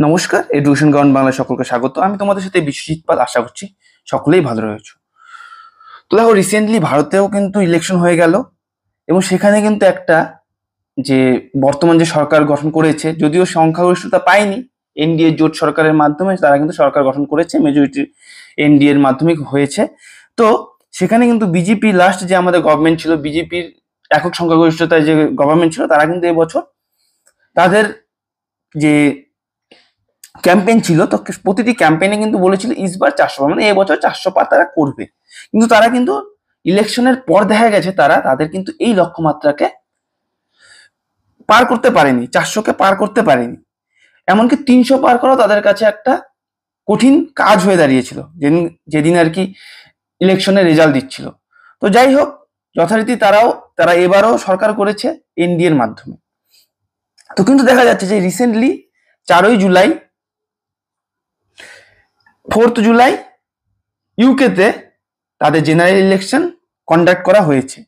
নমস্কার, education ground বাংলায় সকলকে স্বাগত। আমি তোমাদের সাথে বিশ্বজিৎ পাল। আশা করছি সকলেই ভালো রয়েছে। তো দেখো, রিসেন্টলি ভারতেও কিন্তু ইলেকশন হয়ে গেল এবং সেখানে কিন্তু একটা যে বর্তমান যে সরকার গঠন করেছে, যদিও সংখ্যাগরিষ্ঠতা পায়নি, এনডিএ জোট সরকারের মাধ্যমে তারা কিন্তু সরকার গঠন করেছে, মেজরিটি এনডিএ এর মাধ্যমে হয়েছে। তো সেখানে কিন্তু বিজেপি লাস্ট যে আমাদের গভর্নমেন্ট ছিল, বিজেপির একক সংখ্যাগরিষ্ঠতায় যে গভর্নমেন্ট ছিল, তারা কিন্তু এবছর তাদের যে ক্যাম্পেইন ছিল, তো প্রতিটি ক্যাম্পেইনে কিন্তু বলেছিল ইসবার 400 পার, মানে এবছর 400 পার তারা করবে। কিন্তু তারা কিন্তু ইলেকশনের পর দেখা গেছে তাদের কিন্তু এই লক্ষ্যমাত্রাকে পার করতে পারেনি, 400কে পার করতে পারেনি। এমনকি 300 পার করাও তাদের কাছে একটা কঠিন কাজ হয়ে দাঁড়িয়েছিল যেদিন আর কি ইলেকশনের রেজাল্ট দিচ্ছিল। তো যাই হোক, যথারীতি তারা এবারও সরকার করেছে এনডিএর মাধ্যমে। তো কিন্তু দেখা যাচ্ছে যে রিসেন্টলি 4ই জুলাই 4th জুলাই ইউকেতে তাদের জেনারেল ইলেকশন কন্ডাক্ট করা হয়েছে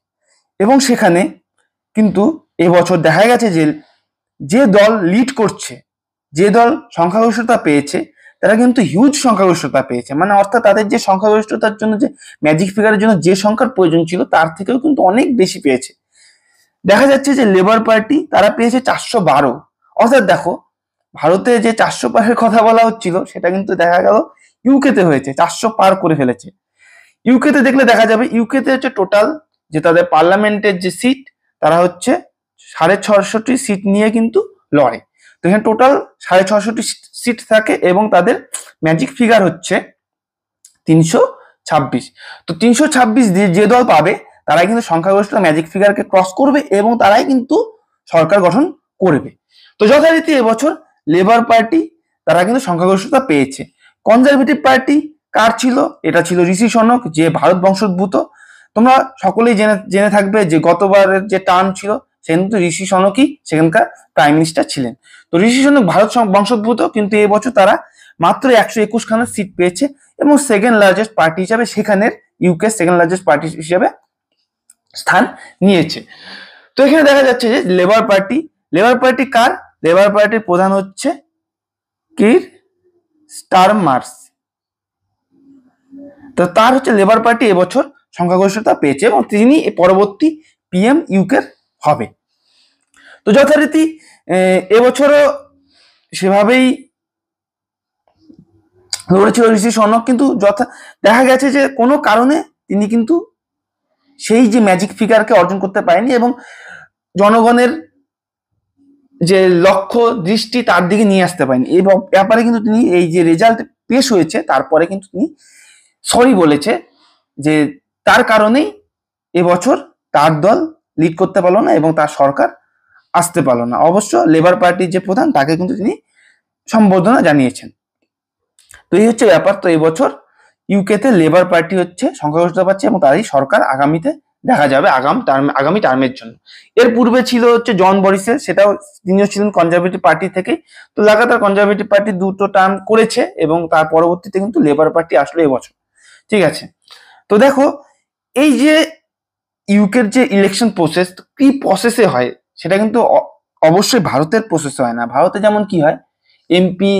এবং সেখানে কিন্তু এবছর দেখা গেছে যে দল লিড করছে, যে দল সংখ্যাগরিষ্ঠতা পেয়েছে, তারা কিন্তু হিউজ সংখ্যাগরিষ্ঠতা পেয়েছে। মানে অর্থাৎ তাদের যে সংখ্যাগরিষ্ঠতার জন্য যে ম্যাজিক ফিগারের জন্য যে সংখ্যার প্রয়োজন ছিল তার থেকেও কিন্তু অনেক বেশি পেয়েছে। দেখা যাচ্ছে যে লেবার পার্টি তারা পেয়েছে 412। অর্থাৎ দেখো, ভারতে যে 400 পারের কথা বলা হচ্ছিল সেটা কিন্তু দেখা গেল ইউকেতে হয়েছে, 400 পার করে ফেলেছে। ইউকেতে দেখলে দেখা যাবে, ইউকেতে হচ্ছে টোটাল যে তাদের পার্লামেন্টের যে সিট, তারা হচ্ছে 650টি সিট নিয়ে কিন্তু লড়ে। তো এখানে টোটাল 650টি সিট থাকে এবং তাদের ম্যাজিক ফিগার হচ্ছে 326। তো 326 যে দল পাবে তারাই কিন্তু সংখ্যাগরিষ্ঠ ম্যাজিক ফিগারকে ক্রস করবে এবং তারাই কিন্তু সরকার গঠন করবে। তো যথারীতি এবছর লেবার পার্টি তারা কিন্তু সংখ্যাগরিষ্ঠতা পেয়েছে। কনজারভেটিভ পার্টি কার ছিল? এটা ছিল ঋষি সনক, যে ভারত বংশোদ্ভূত। তোমরা সকলেই জেনে থাকবে যে গতবারের যে টার্ম ছিল সে কিন্তু ঋষি সনকই সেখানকার প্রাইম মিনিস্টার ছিলেন। তো ঋষি সনক ভারত বংশোদ্ভূত, কিন্তু এবছর তারা মাত্র 121 খানা সিট পেয়েছে এবং সেকেন্ড লার্জেস্ট পার্টি হিসাবে সেখানের ইউকে সেকেন্ড লার্জেস্ট পার্টি হিসাবে স্থান নিয়েছে। তো এখানে দেখা যাচ্ছে যে লেবার পার্টি কার? লেবার পার্টির প্রধান হচ্ছে কির স্টারমার্স। তো তার হচ্ছে লেবার পার্টি এবছর সংখ্যাগরিষ্ঠতা পেয়েছে এবং তিনি পরবর্তী পিএম ইউকের হবে। তো যথারীতি এবছরও সেভাবেই লড়েছিল ঋষি সনক, কিন্তু দেখা গেছে যে কোনো কারণে তিনি কিন্তু সেই যে ম্যাজিক ফিগারকে অর্জন করতে পারেনি এবং জনগণের যে লক্ষ্য দৃষ্টি তার দিকে নিয়ে আসতে পারেনি। এই ব্যাপারে কিন্তু তিনি এই যে রেজাল্ট পেশ হয়েছে তারপরে কিন্তু তিনি সরি বলেছে যে তার কারণেই এবছর তার দল লিড করতে পারলো না এবং তার সরকার আসতে পারলো না। অবশ্য লেবার পার্টির যে প্রধান তাকে কিন্তু তিনি সম্বর্ধনা জানিয়েছেন। তো এই হচ্ছে ব্যাপার। তো এবছর ইউকেতে লেবার পার্টি হচ্ছে সংখ্যাগরিষ্ঠতা পাচ্ছে এবং তারই সরকার আগামীতে দেখা যাবে আগামী টার্মের জন্য। এর পূর্বে ছিল হচ্ছে জন বরিসের, সেটাও তিনিও ছিলেন কনজারভেটিভ পার্টি থেকে। তো লাগাতার কনজারভেটিভ পার্টি 2টো টার্ম করেছে এবং তার পরবর্তীতে কিন্তু লেবার পার্টি আসলো এবছর। ঠিক আছে, তো দেখো এই যে ইউকের যে ইলেকশন প্রসেস কি প্রসেসে হয় সেটা কিন্তু অবশ্যই ভারতের প্রসেসে হয় না। ভারতে যেমন কি হয়, এমপি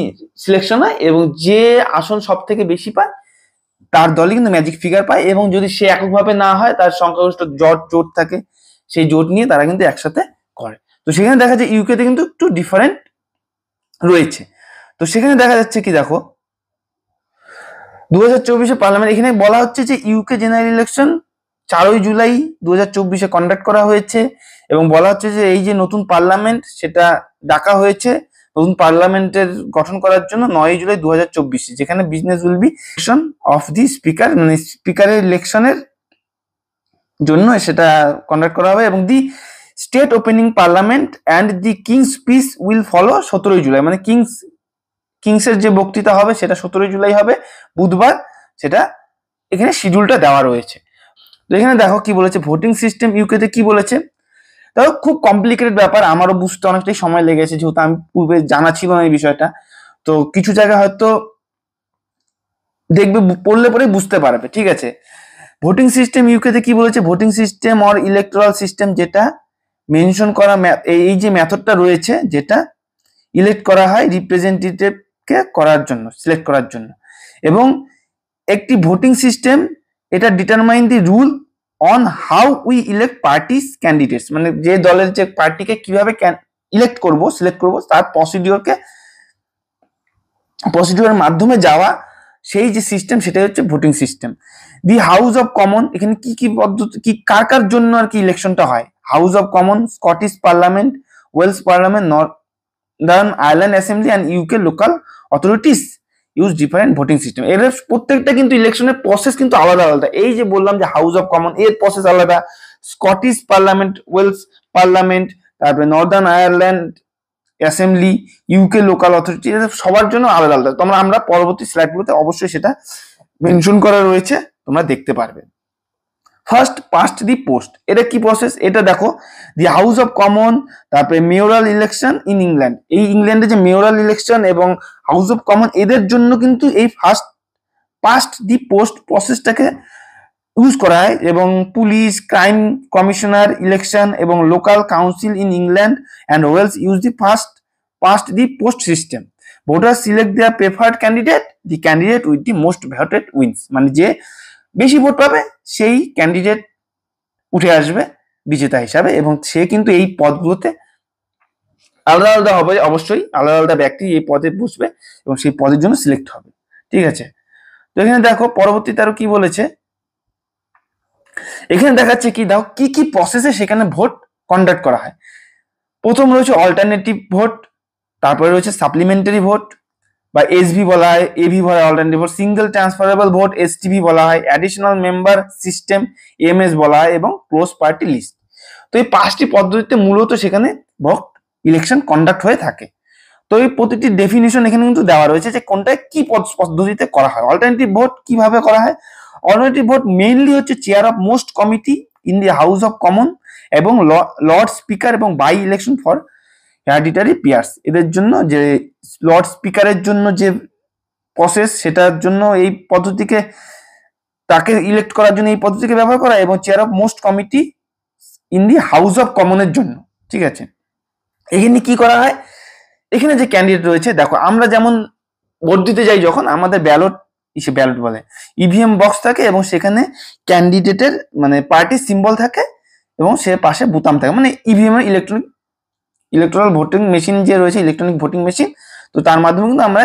সিলেকশন হয় এবং যে আসন সব থেকে বেশি পায় তার দলই কিন্তু ম্যাজিক ফিগার পায় এবং যদি সে এককভাবে না হয়, তার সংখ্যাগরিষ্ঠ জোট থাকে, সেই জোট নিয়ে তারা কিন্তু একসাথে করে। তো সেখানে দেখা যায় ইউকেতে কিন্তু একটু ডিফারেন্ট রয়েছে। তো সেখানে দেখা যাচ্ছে কি, দেখো 2024 পার্লামেন্ট, এখানে বলা হচ্ছে যে ইউকে জেনারেল ইলেকশন 4ই জুলাই 2024 কন্ডাক্ট করা হয়েছে এবং বলা হচ্ছে যে এই যে নতুন পার্লামেন্ট সেটা ডাকা হয়েছে নতুন পার্লামেন্টের গঠন করার জন্য 9ই জুলাই 2024, যেখানে business will be election of the speaker, মানে স্পিকারের ইলেকশনের জন্য সেটা কন্ডাক্ট করা হবে এবং the state opening parliament and the king's speech will follow 17ই জুলাই, মানে কিংসের যে বক্তৃতা হবে সেটা 17ই জুলাই হবে, বুধবার। সেটা এখানে শিডিউলটা দেওয়া রয়েছে। তো এখানে দেখো কি বলেছে, ভোটিং সিস্টেম ইউকেতে কি বলেছে। তাও খুব কমপ্লিকেটেড ব্যাপার, আমারও বুঝতে অনেকটাই সময় লেগেছে যেহেতু আমি পূর্বে জানা ছিল না এই বিষয়টা। তো কিছু জায়গায় হয়তো দেখবে, পড়লে পরে বুঝতে পারবে। ঠিক আছে, ভোটিং সিস্টেম ইউকেতে কি বলেছে, voting system or electoral system, যেটা মেনশন করা এই যে মেথডটা রয়েছে, যেটা ইলেক্ট করা হয় রিপ্রেজেন্টেটিভকে করার জন্য, সিলেক্ট করার জন্য। এবং একটি ভোটিং সিস্টেম এটা determine the rule on how we elect parties candidates, মানে যে দলের যে পার্টিকে কিভাবে ইলেক্ট করব, সিলেক্ট করব, তার প্রসিডিওরের মাধ্যমে যাওয়া সেই যে সিস্টেম সেটা হচ্ছে voting system. The house of common, এখানে কি কি পদ্ধতি, কি কার কার জন্য আর কি ইলেকশনটা হয়? House of common, Scottish parliament, Wales parliament, Northern Ireland assembly and UK local authorities use different voting system. এর প্রত্যেকটা কিন্তু ইলেকশনের প্রসেস কিন্তু আলাদা আলাদা। এই যে বললাম যে হাউস অফ কমন, এর প্রসেস আলাদা, স্কটিশ পার্লামেন্ট, ওয়েলস পার্লামেন্ট, তারপরে Northern Ireland assembly, UK local authority, সবার জন্য আলাদা আলাদা। তোমরা আমরা পরবর্তী স্লাইডগুলোতে অবশ্যই সেটা মেনশন করা রয়েছে, তোমরা দেখতে পারবে। ফার্স্ট পাস্ট দি পোস্ট, এটা কি প্রসেস? এটা দেখো, দি হাউস অফ কমন, তারপরে মেয়রাল ইলেকশন ইন ইংল্যান্ড, এই ইংল্যান্ডে যে মেয়রাল ইলেকশন এবং হাউস অফ কমন এদের জন্য কিন্তু এই ফার্স্ট পাস্ট দি পোস্ট প্রসেসটাকে ইউজ করা হয়। এবং পুলিশ, ক্রাইম কমিশনার ইলেকশন এবং local council in England and Wales use the past the post system. Voter select their preferred candidate, the candidate with the most voted wins, মানে যে বেশি vote পাবে সেই ক্যান্ডিডেট উঠে আসবে বিজেতা হিসাবে, এবং সে কিন্তু এই পদগুলোতে আলাদা আলাদা হবে, অবশ্যই আলাদা আলাদা ব্যক্তি এই পদে বসবে এবং সেই পদের জন্য সিলেক্ট হবে। ঠিক আছে, তো এখানে দেখো পরবর্তীতে আরো কি বলেছে, এখানে দেখাচ্ছে কি, দেখো কি কি প্রসেসে সেখানে ভোট কন্ডাক্ট করা হয়। প্রথম রয়েছে অল্টারনেটিভ ভোট, তারপরে রয়েছে সাপ্লিমেন্টারি ভোট বা এসভি বলা হয়, এভি বলা হয় alternative vote, single transferable vote STV বলা হয়, অ্যাডিশনাল মেম্বার সিস্টেম এমএস বলা হয়, এবং ক্লোজ পার্টি লিস্ট। তো এই পাঁচটি পদ্ধতিতে মূলত সেখানে ভোট ইলেকশন কন্ডাক্ট হয়ে থাকে। তো এই প্রতিটি ডেফিনিশন এখানে কিন্তু দেওয়া রয়েছে যে কোনটা কি পদ্ধতিতে করা হয়। অল্টারনেটিভ ভোট কিভাবে করা হয়? অল্টারনেটিভ ভোট মেইনলি হচ্ছে chair of most committee in the house of common এবং লর্ড স্পিকার এবং by election for hereditary peers, এদের জন্য যে লর্ড স্পিকারের জন্য যে প্রসেস, সেটার জন্য এই পদ্ধতিকে, তাকে ইলেক্ট করার জন্য এই পদ্ধতিকে ব্যবহার করা, এবং chair of most committee in the house of কমনের জন্য। ঠিক আছে, এখানে কি করা হয়, এখানে যে ক্যান্ডিডেট রয়েছে, দেখো আমরা যেমন ভোট দিতে যাই, যখন আমাদের ব্যালট বলে ইভিএম বক্স থাকে এবং সেখানে ক্যান্ডিডেটের মানে পার্টির সিম্বল থাকে এবং সে পাশে বোতাম থাকে, মানে ইভিএম এর ইলেকট্রাল ভোটিং মেশিন যে রয়েছে, ইলেকট্রনিক ভোটিং মেশিন, তো তার মাধ্যমে কিন্তু আমরা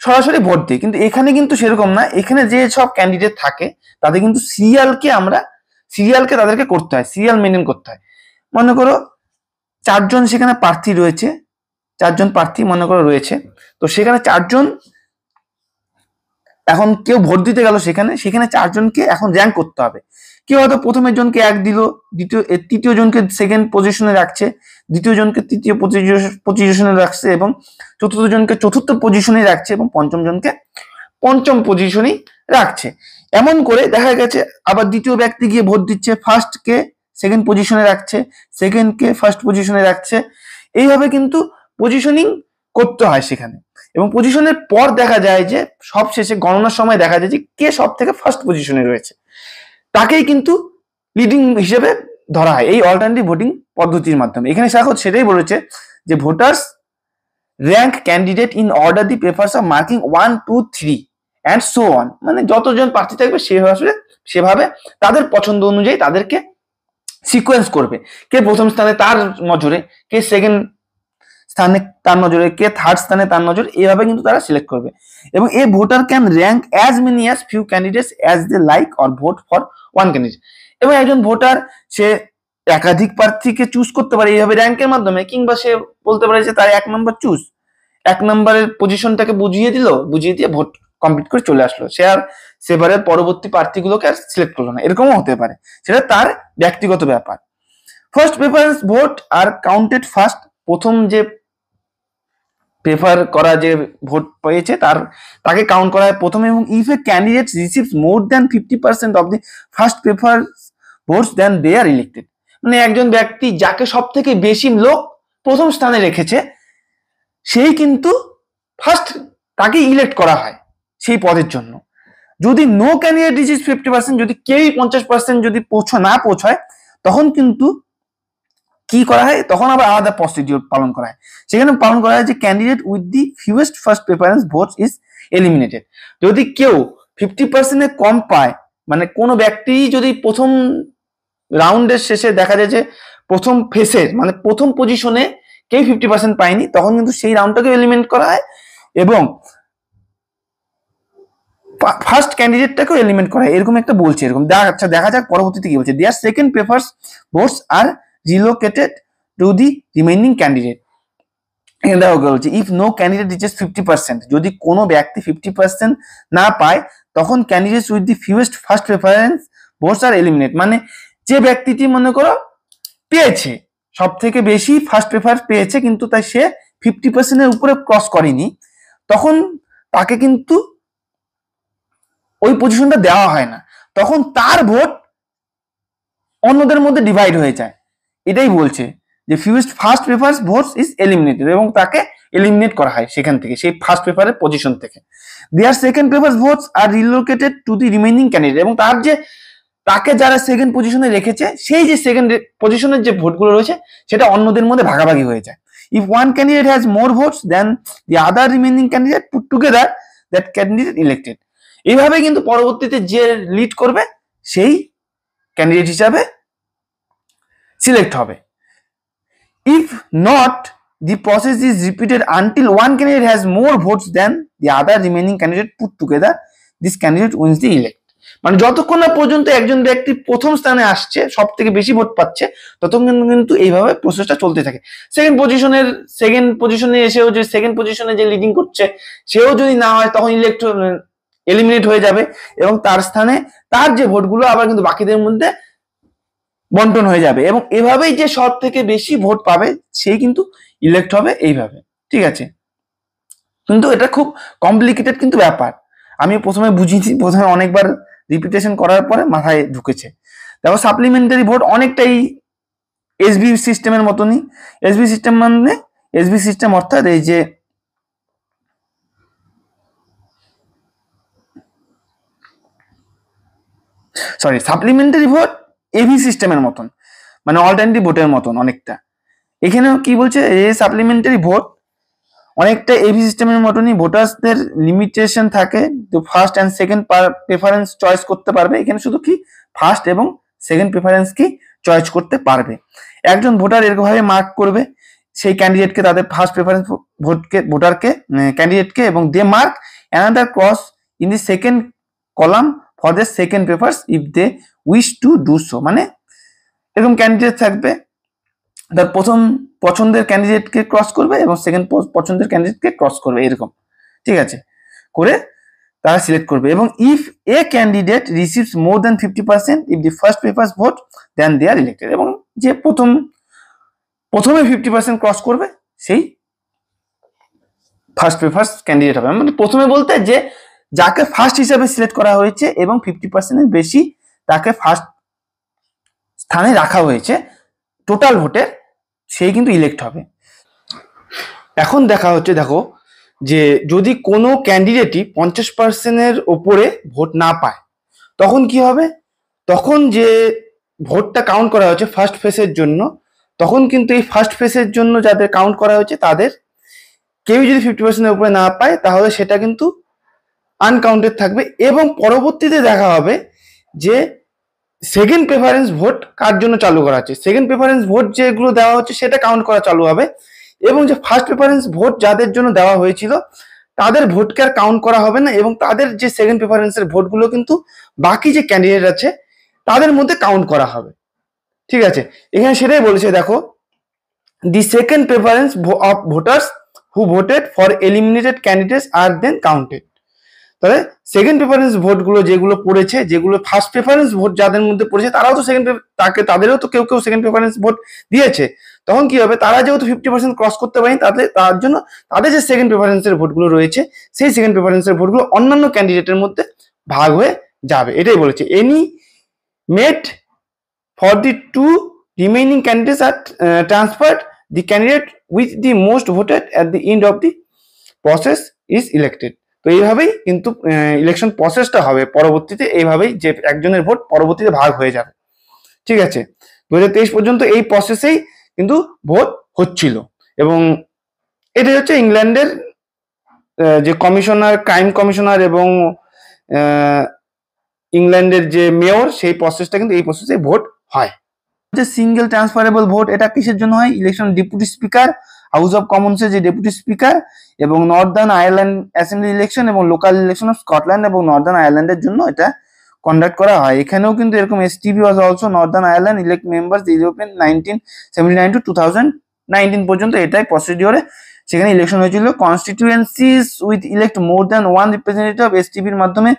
সরাসরি ভোট দিই। কিন্তু এখানে কিন্তু সেরকম না, এখানে যে সব ক্যান্ডিডেট থাকে তাদের কিন্তু সিরিয়ালকে তাদেরকে করতে হয়, সিরিয়াল মেনটেন করতে হয়। মনে করো চারজন সেখানে প্রার্থী রয়েছে, চারজন প্রার্থী মনে করো রয়েছে, তো সেখানে চারজন, এখন কেউ ভোট দিতে গেল সেখানে চারজনকে এখন র্যাঙ্ক করতে হবে। কেউ হয়তো প্রথমের জনকে 1 দিল, তৃতীয় জনকে সেকেন্ড পজিশনে রাখছে, দ্বিতীয় জনকে তৃতীয় পজিশনে রাখছে, এবং চতুর্থ জনকে চতুর্থ পজিশনে রাখছে, এবং পঞ্চম জনকে পঞ্চম পজিশনেই রাখছে। এমন করে দেখা গেছে আবার দ্বিতীয় ব্যক্তি গিয়ে ভোট দিচ্ছে, ফার্স্টকে সেকেন্ড পজিশনে রাখছে, সেকেন্ডকে ফার্স্ট পজিশনে রাখছে, এইভাবে কিন্তু পজিশনিং করতে হয় সেখানে। এবং পজিশনের পর দেখা যায় যে সব শেষে গণনার সময় দেখা যায় যে কে সব থেকে ফার্স্ট পজিশনে রয়েছে, তাকেই কিন্তু লিডিং হিসেবে ধরা হয় এই অল্টারনেটিভ ভোটিং পদ্ধতির মাধ্যমে। এখানে শাখা সেটাই বলেছে যে voters rank candidate in order the papers of marking 1, 2, 3 and so on, মানে যতজন প্রার্থী থাকবে সেভাবে তাদের পছন্দ অনুযায়ী তাদেরকে সিকোয়েন্স করবে, কে প্রথম স্থানে তার নজরে, কে সেকেন্ড স্থানে তার নজরে, কে থার্ড স্থানে তার নজরে, এইভাবে কিন্তু তারা সিলেক্ট করবে। এবং a voter can rank as many as few candidates as they like or vote for one candidate. এবং একজন ভোটার সে একাধিক প্রার্থীকে চুজ করতে পারে এইভাবে র্যাঙ্কের মাধ্যমে, কিংবা সে বলতে পারে যে তার 1 নম্বর চুজ, 1 নম্বরের পজিশনটাকে বুঝিয়ে দিয়ে ভোট কমপ্লিট করে চলে আসলো, সে আর সেবারের পরবর্তী প্রার্থীগুলোকে আর সিলেক্ট করলো না, এরকমও হতে পারে, সেটা তার ব্যক্তিগত ব্যাপার। ফার্স্ট প্রেফারেন্স ভোট আর কাউন্টেড ফার্স্ট, প্রথম যে প্রেফার করা যে ভোট পেয়েছে তাকে কাউন্ট করা হয় প্রথমে। এবং if a candidate receives more than 50% of the first prefer votes then they are elected, মানে একজন ব্যক্তি যাকে সব থেকে বেশি লোক প্রথম স্থানে রেখেছে সেই কিন্তু ফার্স্ট, তাকে ইলেক্ট করা হয় সেই পদের জন্য। যদি নো ক্যান্ডিডেট রিচিভস 50%, যদি কেউই 50% যদি না পৌঁছায়, তখন কিন্তু কি করা হয়, তখন আবার আলাদা প্রসিডিওর পালন করা হয়। সেখানে পালন করা হয় যে candidate with the fewest first preference votes is eliminated. যদি কেউ 50% কম পায়, মানে কোনো ব্যক্তি যদি প্রথম রাউন্ডের শেষে দেখা যায় যে প্রথম ফেসের মানে প্রথম পজিশনে কেউ 50% পায়নি, তখন কিন্তু সেই রাউন্ডটাকে এলিমিনেট করা হয় এবং ফার্স্ট ক্যান্ডিডেটটাকেও এলিমিনেট করা হয়, এরকম একটা বলছে। এরকম আচ্ছা দেখা যাক পরবর্তীতে কি বলছে। Their second prefers votes are relocated to the remaining candidate. এখানে দেখা বলছে ইফ নো ক্যান্ডিডেট রিচেস 50%, যদি কোনো ব্যক্তি 50% না পায়, তখন candidates with the fewest first preference votes are eliminate. মানে যে ব্যক্তিটি মনে করো পেয়েছে সব থেকে বেশি ফার্স্ট প্রেফারেন্স পেয়েছে, কিন্তু তাই সে 50%-এর উপরে ক্রস করেনি, তখন তাকে কিন্তু ওই পজিশনটা দেওয়া হয় না, তখন তার ভোট অন্যদের মধ্যে ডিভাইড হয়ে যায়। এটাই বলছে যে fewest first preference votes is eliminated, এবং তাকে এলিমিনেট করা হয় সেখান থেকে, সেই ফার্স্ট প্রেফারের পজিশন থেকে। Their second preference votes are relocated to the remaining candidate, এবং তার যে তাকে যারা সেকেন্ড পজিশনে রেখেছে সেই যে সেকেন্ড পজিশনের যে ভোটগুলো রয়েছে সেটা অন্যদের মধ্যে ভাগাভাগি হয়ে যায়। If one candidate has more votes then the other remaining candidate put together, that candidate elected. এইভাবে কিন্তু পরবর্তীতে যে লিড করবে সেই ক্যান্ডিডেট হিসাবে সিলেক্ট হবে। If not, the process is repeated until one candidate has more votes than the other remaining candidate put together, this candidate wins the elect। মানে যতক্ষণ না পর্যন্ত একজন ব্যক্তি প্রথম স্থানে আসছে, সব থেকে বেশি ভোট পাচ্ছে, ততক্ষণ কিন্তু এইভাবে প্রসেসটা চলতে থাকে। সেকেন্ড পজিশনে এসেও যে সেকেন্ড পজিশনে যে লিডিং করছে সেও যদি না হয়, তখন এলিমিনেট হয়ে যাবে, এবং তার স্থানে তার যে ভোটগুলো আবার কিন্তু বাকিদের মধ্যে বন্টন হয়ে যাবে, এবং এভাবেই যে সব থেকে বেশি ভোট পাবে সেই কিন্তু ইলেক্ট হবে এইভাবে। ঠিক আছে, কিন্তু এটা খুব কমপ্লিকেটেড কিন্তু ব্যাপার। আমি প্রথমে বুঝিয়েছি, প্রথমে অনেকবার রিপিটেশন করার পরে মাথায় ঢুকেছে। দেখো সাপ্লিমেন্টারি ভোট অনেকটাই এসবি সিস্টেমের মতনই। এসবি সিস্টেম মানে এসবি সিস্টেম অর্থাৎ এই যে সাপ্লিমেন্টারি ভোট এবি সিস্টেমের মতন, মানে অল্টারনেটিভ ভোটের মতন অনেকটা। এখানেও কি বলছে, এই সাপ্লিমেন্টারি ভোট অনেকটা এবি সিস্টেমের মতনই, ভোটার্সদের লিমিটেশন থাকে, তো first and second preference choice করতে পারবে। এখানে শুধু কি ফার্স্ট এবং সেকেন্ড প্রেফারেন্স কি চয়েস করতে পারবে। একজন ভোটার এরকমভাবে মার্ক করবে সেই ক্যান্ডিডেটকে, তাদের ফার্স্ট প্রেফারেন্স ভোটারকে ক্যান্ডিডেটকে, এবং they mark another cross in the second column for the second preference if they wish to do so. মানে এরকম ক্যান্ডিডেট থাকবে, তার প্রথম পছন্দের ক্যান্ডিডেটকে ক্রস করবে এবং সেকেন্ড পছন্দের ক্যান্ডিডেটকে ক্রস করবে, এরকম। ঠিক আছে, করে তারা সিলেক্ট করবে। এবং if a candidate receives more than 50% if the first preference vote then they are elected, এবং যে প্রথমে 50% ক্রস করবে সেই ফার্স্ট প্রেফারেন্স ক্যান্ডিডেট হবে। মানে প্রথমে বলতে যে যাকে ফার্স্ট হিসাবে সিলেক্ট করা হয়েছে এবং 50%-এর বেশি তাকে ফার্স্ট স্থানে রাখা হয়েছে টোটাল ভোটের, সেই কিন্তু ইলেক্ট হবে। এখন দেখা হচ্ছে, দেখো যে যদি কোনো ক্যান্ডিডেটই 50%-এর ওপরে ভোট না পায়, তখন কি হবে, তখন যে ভোটটা কাউন্ট করা হয়েছে ফার্স্ট ফেসের জন্য, তখন কিন্তু এই ফার্স্ট ফেসের জন্য যাদের কাউন্ট করা হয়েছে তাদের কেউ যদি 50%-এর উপরে না পায়, তাহলে সেটা কিন্তু আনকাউন্টেড থাকবে। এবং পরবর্তীতে দেখা হবে যে সেকেন্ড প্রেফারেন্স ভোট কার জন্য চালু করা আছে, সেকেন্ড প্রেফারেন্স ভোট যেগুলো দেওয়া হচ্ছে সেটা কাউন্ট করা চালু হবে, এবং যে ফার্স্ট প্রেফারেন্স ভোট যাদের জন্য দেওয়া হয়েছিল তাদের ভোটকে আর কাউন্ট করা হবে না, এবং তাদের যে সেকেন্ড প্রেফারেন্সের ভোটগুলো কিন্তু বাকি যে ক্যান্ডিডেট আছে তাদের মধ্যে কাউন্ট করা হবে। ঠিক আছে, এখানে সেটাই বলেছে, দেখো the second preference of voters who voted for eliminated candidates are then counted. তাহলে সেকেন্ড প্রেফারেন্স ভোটগুলো যেগুলো পড়েছে, যেগুলো ফার্স্ট প্রেফারেন্স ভোট যাদের মধ্যে পড়েছে, তারাও তো তাদেরও তো কেউ সেকেন্ড প্রেফারেন্স ভোট দিয়েছে, তখন কি হবে, তারা যেহেতু 50% ক্রস করতে পারেনি, তার জন্য তাদের যে সেকেন্ড প্রেফারেন্সের ভোটগুলো রয়েছে সেই সেকেন্ড প্রেফারেন্সের ভোটগুলো অন্যান্য ক্যান্ডিডেটের মধ্যে ভাগ হয়ে যাবে। এটাই বলেছে, any mate for the two remaining candidates are transferred, the candidate with the most voted at the end of the process is elected. তো এইভাবেই কিন্তু ইলেকশন প্রসেসটা হবে পরবর্তীতে, এইভাবেই যে একজনের ভোট পরবর্তীতে ভাগ হয়ে যাবে। ঠিক আছে, 2023 পর্যন্ত এই প্রসেসেই কিন্তু ভোট হচ্ছিল। এবং এটাই হচ্ছে ইংল্যান্ডের যে কমিশনার, ক্রাইম কমিশনার এবং ইংল্যান্ডের যে মেয়র, সেই প্রসেসটা কিন্তু এই প্রসেসে ভোট হয়। যে সিঙ্গেল ট্রান্সফারেবল ভোট, এটা কিসের জন্য হয়? Election deputy speaker, House of কমন্সের যে ডেপুটি স্পিকার, এবং নর্দার্ন আয়ারল্যান্ড অ্যাসেম্বলি ইলেকশন এবং লোকাল ইলেকশন অফ স্কটল্যান্ড এবং নর্দার্ন আয়ারল্যান্ডের জন্য এটা কন্ডাক্ট করা হয়। এখানেও কিন্তু এরকম STV was also Northern Ireland elect members European 1979 to 2019 পর্যন্ত এটাই প্রসিডিওরে সেখানে ইলেকশন হয়েছিল। Constituencies with elect more than one representative এসটিবির মাধ্যমে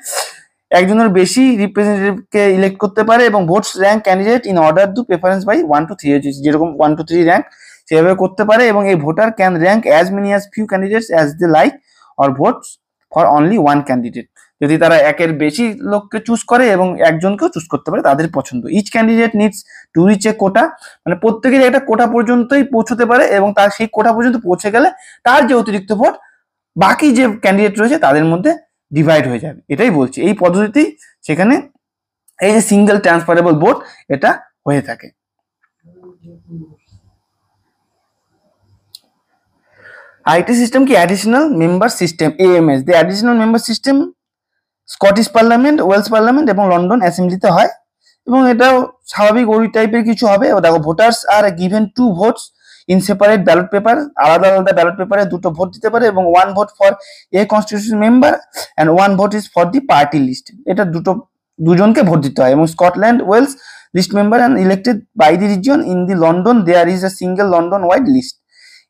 একজনের বেশি রিপ্রেজেন্টেটিভকে ইলেক্ট করতে পারে, এবং votes rank candidate in order to preference by 1 to 3, যেরকম 1 to 3 র্যাঙ্ক সেভাবে করতে পারে। এবং এই voter can rank as many as few candidates as they like or votes for only one candidate. যদি তারা একের বেশি লোককে চুজ করে এবং একজনকেও চুজ করতে পারে, তাদের পছন্দ। Each candidate needs to reach a quota, মানে প্রত্যেকের একটা কোটা পর্যন্তই পৌঁছতে পারে, এবং তার সেই কোটা পর্যন্ত পৌঁছে গেলে তার যে অতিরিক্ত ভোট বাকি যে ক্যান্ডিডেট রয়েছে তাদের মধ্যে ডিভাইড হয়ে যাবে। এটাই বলছি, এই পদ্ধতিতেই সেখানে এই যে সিঙ্গেল ট্রান্সফারেবল ভোট এটা হয়ে থাকে। আইটি সিস্টেম কি? Additional member system, AMS. The additional member system Scottish parliament, Wales parliament এবং লন্ডন অ্যাসেম্বলিতে হয়, এবং এটাও স্বাভাবিক ওই টাইপের কিছু হবে। দেখো, voters are given 2 votes in separate ballot paper, আলাদা আলাদা ব্যালট পেপারে 2টো ভোট দিতে পারে, এবং 1 vote for a constitution member and 1 vote is for the party list. এটা দুজনকে ভোট দিতে হয়। এবং Scotland, Wales list member and elected by the region in the London there is a single London wide list.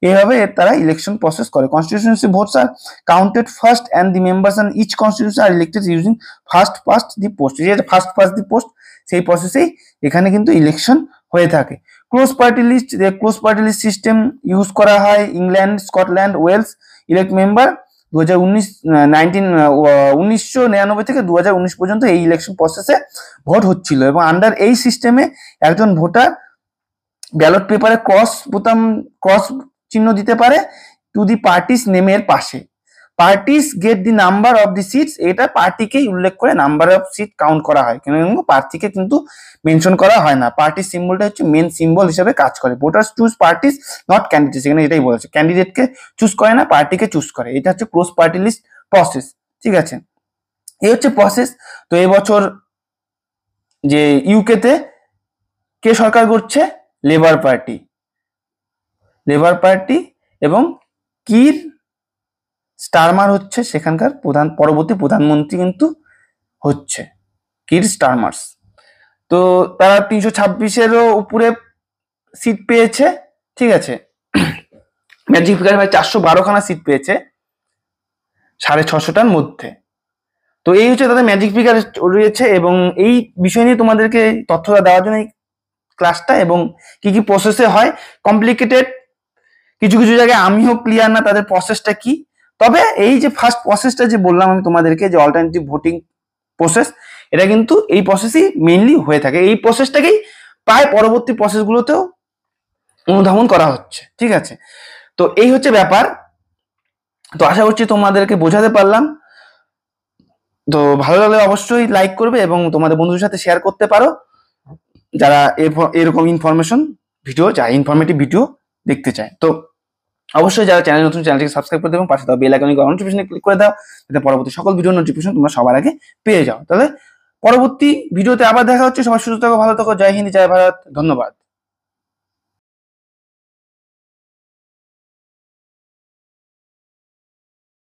এইভাবে তারা election process করে। Constituency votes are counted first and the members and each constitution are elected using first past the post. যেটা first past the post, সেই প্রসেসেই এখানে কিন্তু election হয়ে থাকে। Close party list, close party list system use করা হয় England, Scotland, Wales. Elect member 1999 থেকে 2019 পর্যন্ত এই ইলেকশন প্রসেসে ভোট হচ্ছিল, এবং আন্ডার এই সিস্টেমে একজন ভোটার ব্যালট পেপারে ক্রস চিহ্ন দিতে পারে টু দি পার্টিস নেমের পাশে। Parties get the number of the seats, এটা পার্টিকেই উল্লেখ করে নাম্বার অফ সিট কাউন্ট করা হয়, কিন্তু প্রার্থীকে কিন্তু মেনশন করা হয় না। পার্টির সিম্বলটা হচ্ছে মেন সিম্বল হিসেবে কাজ করে। Voters choose parties not candidates, এখানে এটাই বলেছে, ক্যান্ডিডেটকে চুজ করে না, পার্টিকে চুজ করে। এটা হচ্ছে ক্লোজ পার্টি লিস্ট প্রসেস, ঠিক আছে? এই হচ্ছে প্রসেস। তো এবছর যে ইউকেতে কে সরকার করছে? লেবার পার্টি, এবং কির স্টারমার হচ্ছে সেখানকার পরবর্তী প্রধানমন্ত্রী কিন্তু হচ্ছে কির স্টারমার্স। তো তারা 326-এরও উপরে সিট পেয়েছে, ঠিক আছে? ম্যাজিক ফিগার 412খানা সিট পেয়েছে 650টার মধ্যে। তো এই হচ্ছে তাদের ম্যাজিক ফিগার রয়েছে, এবং এই বিষয় নিয়ে তোমাদেরকে তথ্যটা দেওয়ার জন্য এই ক্লাসটা। এবং কি কি প্রসেসে হয়, কমপ্লিকেটেড, কিছু কিছু জায়গায় আমিও ক্লিয়ার না তাদের প্রসেসটা কি। তবে এই যে ফার্স্ট প্রসেসটা যে বললাম আমি তোমাদেরকে, যে অল্টারনেটিভ ভোটিং প্রসেস, এটা কিন্তু এই প্রসেসই মেইনলি হয়ে থাকে। এই প্রসেসটাকেই প্রায় পরবর্তী প্রসেসগুলোতেও অনুধাবন করা হচ্ছে, ঠিক আছে? তো এই হচ্ছে ব্যাপার। তো আশা করছি তোমাদেরকে বোঝাতে পারলাম। তো ভালো লাগলে অবশ্যই লাইক করবে এবং তোমাদের বন্ধুদের সাথে শেয়ার করতে পারো, যারা এরকম ইনফরমেটিভ ভিডিও দেখতে চায়। তো অবশ্যই যারা চ্যানেল নতুন, চ্যানেলটিকে সাবস্ক্রাইব করে দাও, পাশে দাও বেল আইকনে নোটিফিকেশনে ক্লিক করে দাও, যাতে পরবর্তী সকল ভিডিও নোটিফিকেশন তোমরা সবার আগে পেয়ে যাও। তাহলে পরবর্তী ভিডিওতে আবার দেখা হচ্ছে। সবাই সুস্থ থাকো, ভালো থাকো। জয় হিন্দ, জয় ভারত, ধন্যবাদ।